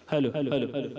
Hello hello hello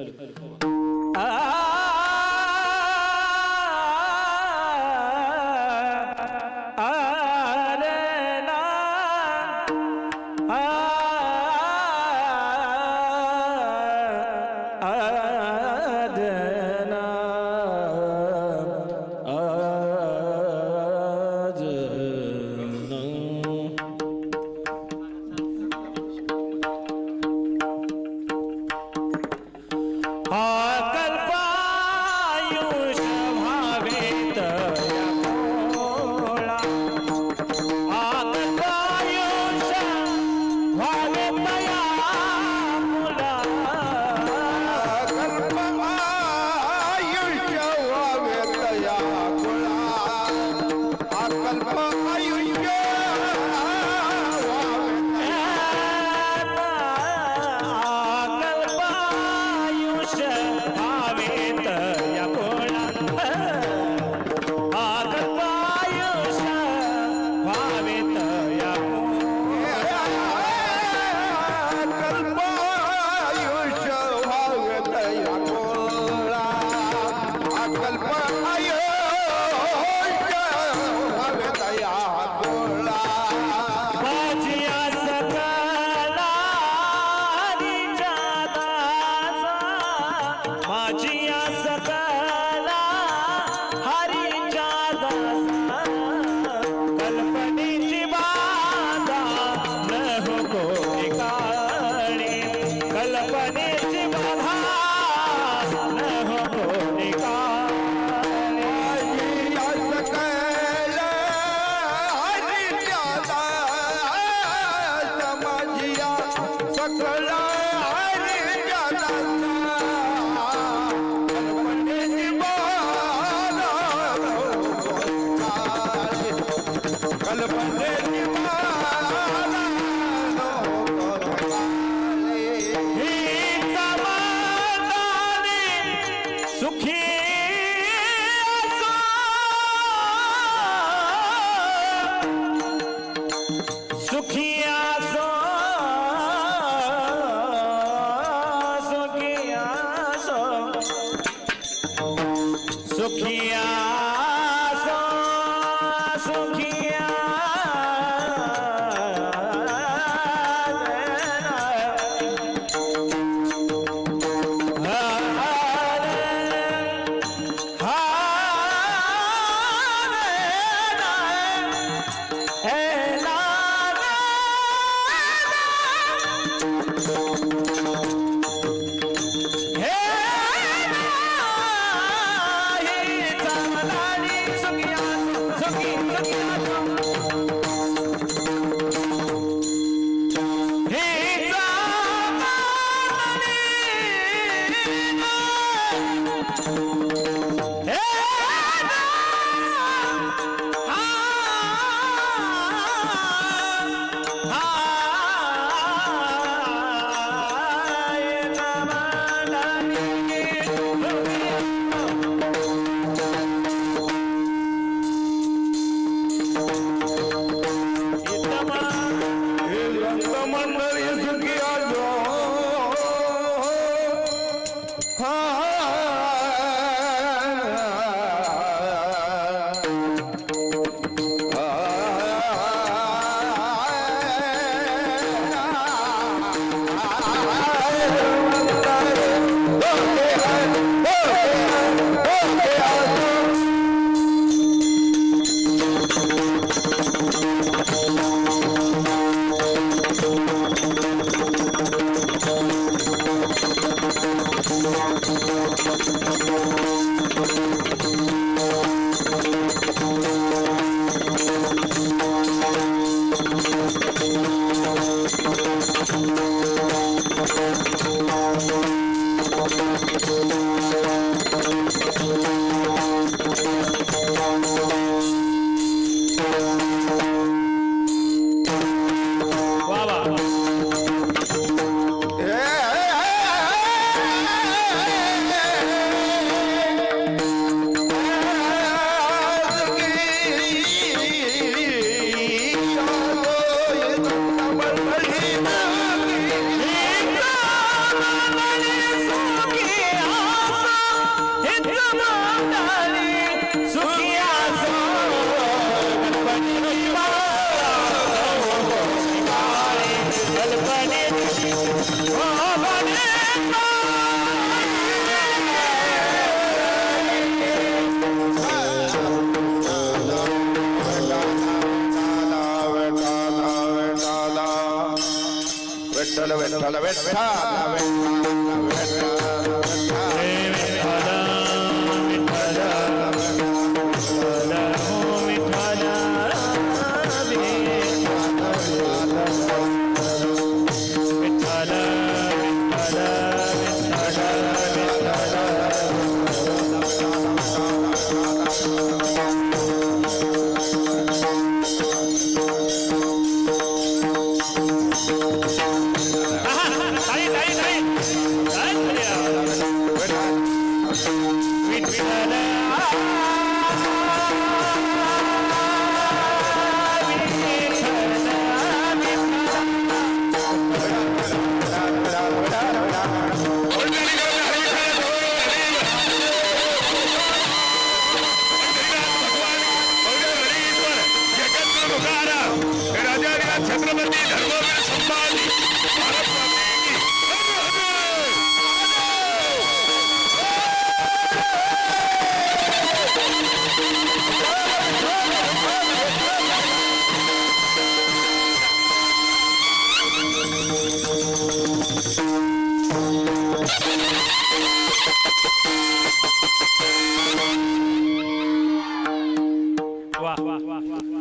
Vitthal Vitthal Vitthal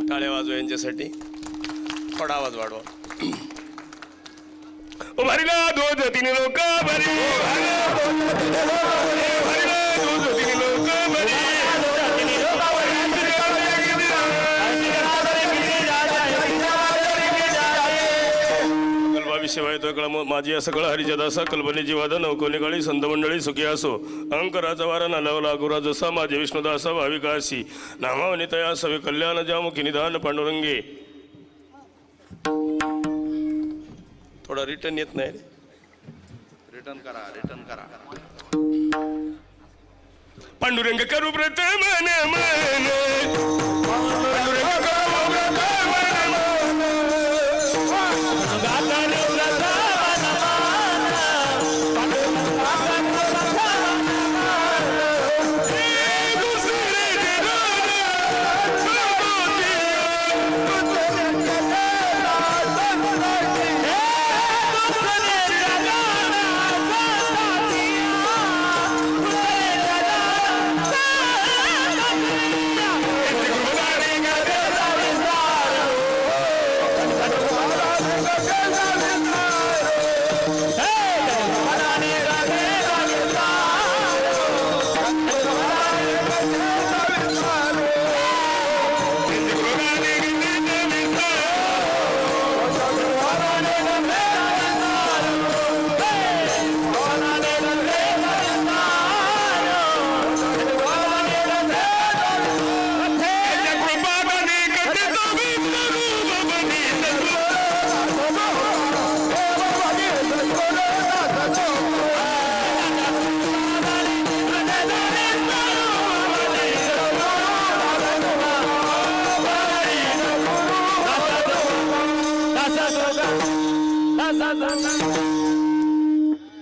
टाळ्या वाजवा यांच्यासाठी थोडा आवाज वाढवा. भरला दूध तिने लोक भरी दूध तिने लोक भरी शिवाय तो कळ माझी असं कळ हरिच्या दासा कल्पनेची वादा नौकोनी काळी संत मंडळी सुखी असो अहंकाराचा वारा नालावला गुरा जसा माझे विष्णुदासा भाविकाशी नामावनी तया सवे कल्याण जामुखी निधान पांडुरंगे. थोडा रिटर्न येत नाही रिटर्न करा पांडुरंग करू व्रत मन मन पांडुरंग करू व्रत मन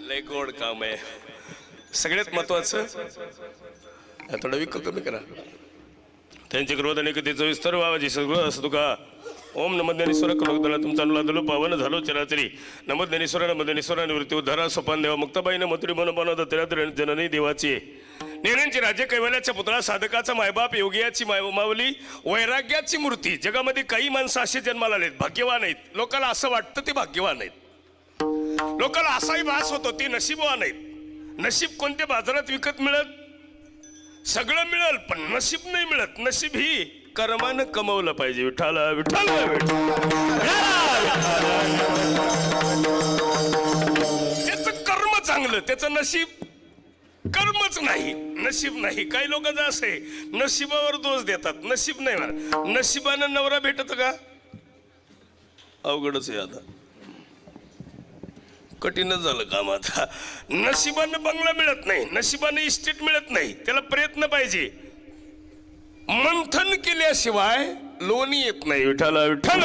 लय गोड काम आहे. सगळ्यात महत्वाचं थोडं विक कमी करा. त्यांची क्रोध आणि कधीचं विस्तार व्हावाची सगळं असं तुका ओम नमद्यानीश्वर कलोकदला तुमचा अनुलादलो पावन झालो चराचरी नमद्यानीश्वर निवृत्ती उद्धारा सोपान देवा मुक्ताबाईनं मथुरी बनपान तिरात्र जननी देवाची नेण्यांची राज्य कैवल्याच्या पुतळा साधकाचा मायबाप योगियाची मावली वैराग्याची मूर्ती. जगामध्ये काही माणसं असे जन्माला आलेत भाग्यवान आहेत. लोकांना असं वाटतं ते भाग्यवान आहेत. लोकांना असाही भास होतो ते नशीबवान आहेत. नशीब कोणत्या बाजारात विकत मिळत सगळं मिळेल पण नशीब नाही मिळत. नशीब ही कर्मानं कमवलं पाहिजे. विठ्ठला विठ्ठला त्याचं कर्म चांगलं त्याचं नशीब कर्मच नाही नशीब नाही. काही लोकांचं असं आहे नशिबावर दोष देतात. नशीब नाही म्हणा. नशिबानं नवरा भेटत का अवघडच आहे. आता कठीणच झालं काम आता. नशिबानं बंगला मिळत नाही, नशिबानं इस्टेट मिळत नाही, त्याला प्रयत्न पाहिजे. मंथन केल्याशिवाय लोणी येत नाही. विठाला विठाल.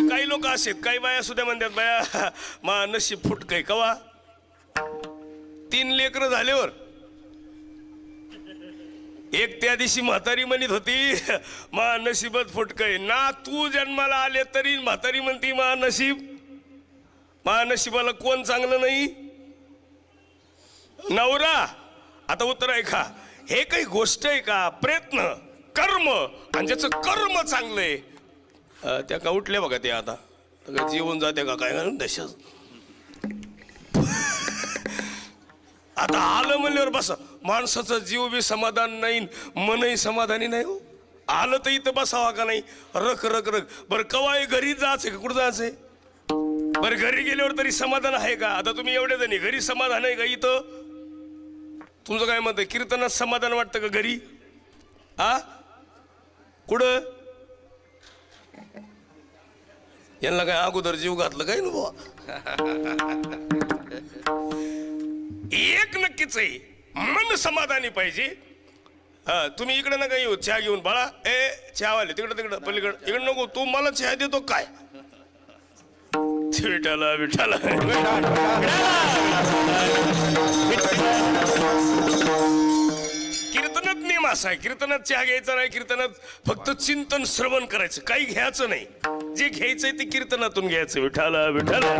काही लोक असेत, काही बाया सुद्धा म्हणतात बाया मा नशीब फुटकय. कवा 3 लेकरं झाल्यावर. एक त्या दिवशी म्हातारी म्हणत होती मा नशीबच फुटकय. ना तू जन्माला आले तरी म्हातारी म्हणती मा नशीब. मा नशिबाला कोण चांगलं नाही? नवरा. आता उत्तर आहे का? हे काही गोष्ट आहे का? प्रयत्न, कर्म. आणि ज्याचं कर्म चांगलंय त्या का उठल्या बघा ते आता जीवन जाते का काय दशच. आता आलं म्हणल्यावर बसा. माणसाचा जीव बी समाधान नाही, मनही समाधानी नाही हो. आलं तर इथं बसावा का नाही? रख रख रख. बरं कवाय घरी जायचंय का कुठं जायचंय? बरं घरी गेल्यावर तरी समाधान आहे का? आता तुम्ही एवढे जणी घरी समाधान आहे का? इथं तुमचं काय मत आहे? कीर्तनात समाधान वाटतं का घरी? आ कुठं? यांना काय अगोदर जीव घातलं काय ना बुवा? एक नक्कीच आहे, मन समाधानी पाहिजे. तुम्ही इकडे नका येऊ चहा घेऊन. बाळा ए चहावाले तिकडं तिकडं पलीकडं. इकडे नको. तू मला चहा देतो काय? विठाला विठाला. कीर्तनात नियम असा आहे, कीर्तनात चहा घ्यायचा नाही. कीर्तनात फक्त चिंतन श्रवण करायचं, काही घ्यायचं नाही. जे घ्यायचंय ते कीर्तनातून घ्यायचं. विठाला विठाला.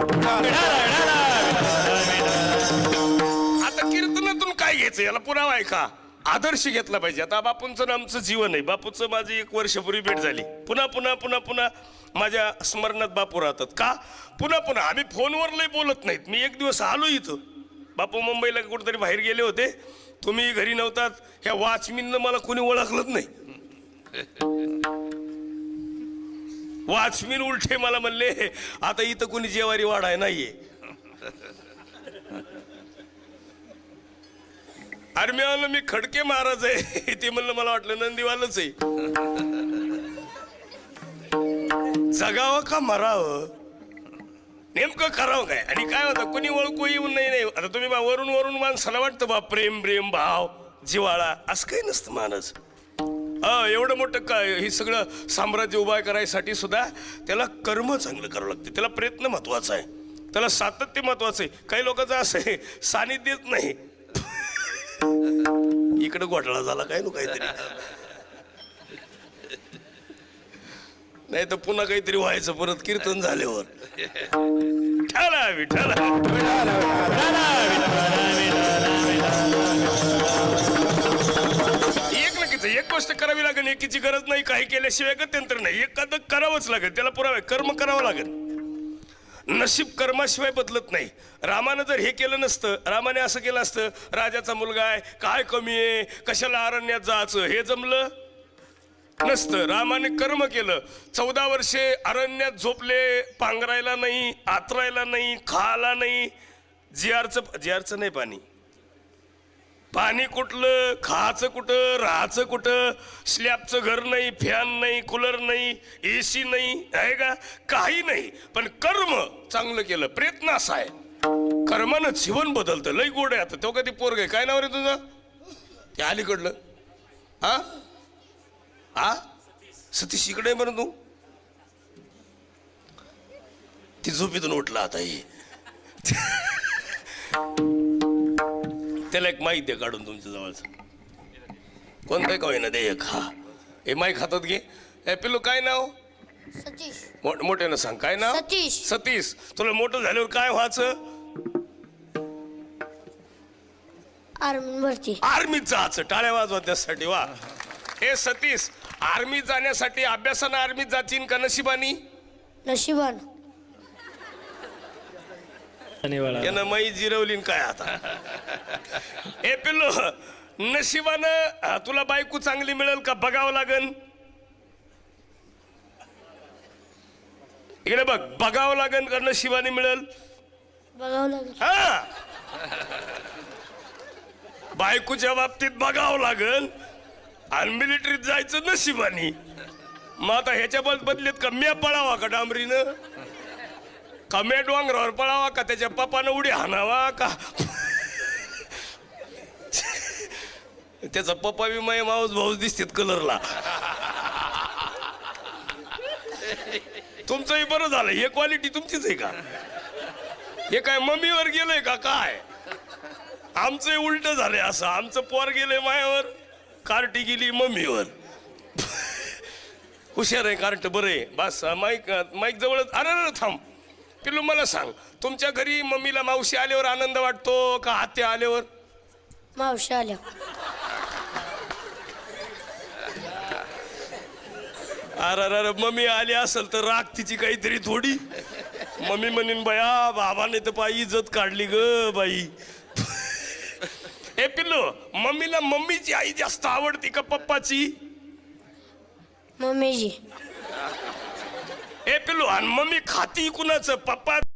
आता कीर्तनातून काय घ्यायचं याला पुरावा आहे का? आदर्श घेतला पाहिजे. आता बापूंचं आमचं जीवन आहे. बापूचं माझी 1 वर्षापूर्वी भेट झाली. पुन्हा पुन्हा पुन्हा पुन्हा माझ्या स्मरणात बापू राहतात. का? पुन्हा पुन्हा. आम्ही फोनवर लय बोलत नाहीत. मी एक दिवस आलो इथं. बापू मुंबईला कुठेतरी बाहेर गेले होते. तुम्ही घरी नव्हतात. ह्या वॉचमॅननं मला कोणी ओळखलंच नाही. वॉचमॅन उलटे मला म्हणले आता इथं कोणी जेवारी वाढाय नाहीये. अरे मी म्हणलं मी खडके महाराज आहे. ते म्हणलं मला वाटलं नंदीवालच आहे. जगावं का मरावं नेमकं करावं काय? आणि काय होतं कोणी ओळखू येऊन नाही. आता तुम्ही वरून वरून माणसाला वाटतं बा प्रेम प्रेम भाव जिवाळा असं काही नसतं. माणूस एवढं मोठं काय हे सगळं साम्राज्य उभा करायसाठी सुद्धा त्याला कर्म चांगलं करावं लागतं. त्याला प्रयत्न महत्वाचा आहे, त्याला सातत्य महत्वाचं आहे. काही लोकांचं असं आहे सानिध्यच नाही. इकडे घोटाळा झाला काय नो काहीतरी, नाही तर पुन्हा काहीतरी व्हायचं परत कीर्तन झाल्यावर. ठेला विठला. एक नक्कीच एक गोष्ट करावी लागेल. एकीची गरज नाही. काही केल्याशिवाय गत्यंतर नाही. एखादं करावंच लागेल. त्याला पुरावा कर्म करावं लागेल. नशीब कर्माशिवाय बदलत नाही. रामानं जर हे केलं नसतं, रामाने असं केलं असतं राजाचा मुलगा आहे काय कमी आहे कशाला अरण्यात जायचं हे जमलं नसतं. रामाने कर्म केलं. 14 वर्षे अरण्यात झोपले. पांघरायला नाही, आतरायला नाही, खायला नाही. जिआरचं नाही पाणी. पाणी कुठलं, खायचं कुठं, राहायचं कुठं. स्लॅबचं घर नाही, फॅन नाही, कूलर नाही, AC नाही, आहे का? काही नाही. पण कर्म चांगलं केलं. प्रयत्न असा आहे कर्मानं जीवन बदलतं. लय गोड आहे. आता तो कधी पोरग आहे काय नाव रे तुझं? ते अलीकडलं हा हा सतीश इकडे आहे बरं. तू ती झोपेतून उठला आता. हे त्याला एक माईक दे काढून तुमच्या जवळचं कोणतं का होईना दे एक. हा हे माईक हातात घे. ए पिल्लू काय नाव? सतीश. मोठ्यानं सांग काय नाव? सतीश. सतीश. तुला मोठं झाल्यावर काय व्हायचं? आर्मी भरती. आर्मीत जायचं. टाळ्या वाजवा त्यासाठी. वा. हे सतीश आर्मीत जाण्यासाठी अभ्यासानं आर्मीत जाचीन का नशिबानी? नशिबान. यानं माई जिरवलीन काय आता. हे पिल्लू नशिबानं तुला बायको चांगली मिळेल का बघावं लागन. इकडे बघ. बघावं लागन का नशिबाने मिळेल? बघावं लागेल. हा बायकोच्या बाबतीत बघावं लागल आणि मिलिटरीत जायचं नशिबानी. मग आता ह्याच्या बदलेत का म्या पळावा का डांबरीनं, का म्या डोंगरावर पळावा का त्याच्या पप्पानं उडी हाणावा का त्याचा पप्पा बी माय माऊस भाऊस दिसतात कलरला. तुमचंही बरं झालं, हे क्वालिटी तुमचीच आहे का? हे काय मम्मीवर गेलंय का काय? आमचं उलट झालंय असं, आमचं पोर गेलंय मायावर, कार्टी गेली मम्मीवर. हुशार आहे कार्ट, बरं आहे. बस माईक माईक जवळच. अरे थांब पिल्लू, मला सांग, तुमच्या घरी मम्मीला मावशी आल्यावर आनंद वाटतो का आत्या आल्यावर? मावशी आल्या. अरे मम्मी आली असेल तर राग तिची काहीतरी थोडी. मम्मी म्हणीन बया बाबाने तर पायी इज्जत काढली ग बाई. ए पिल्लू, मम्मीला मम्मीची आई जास्त आवडती का पप्पाची? मम्मीजी. ए पिल्लू, आणि मम्मी खाती कुणाचं, पप्पा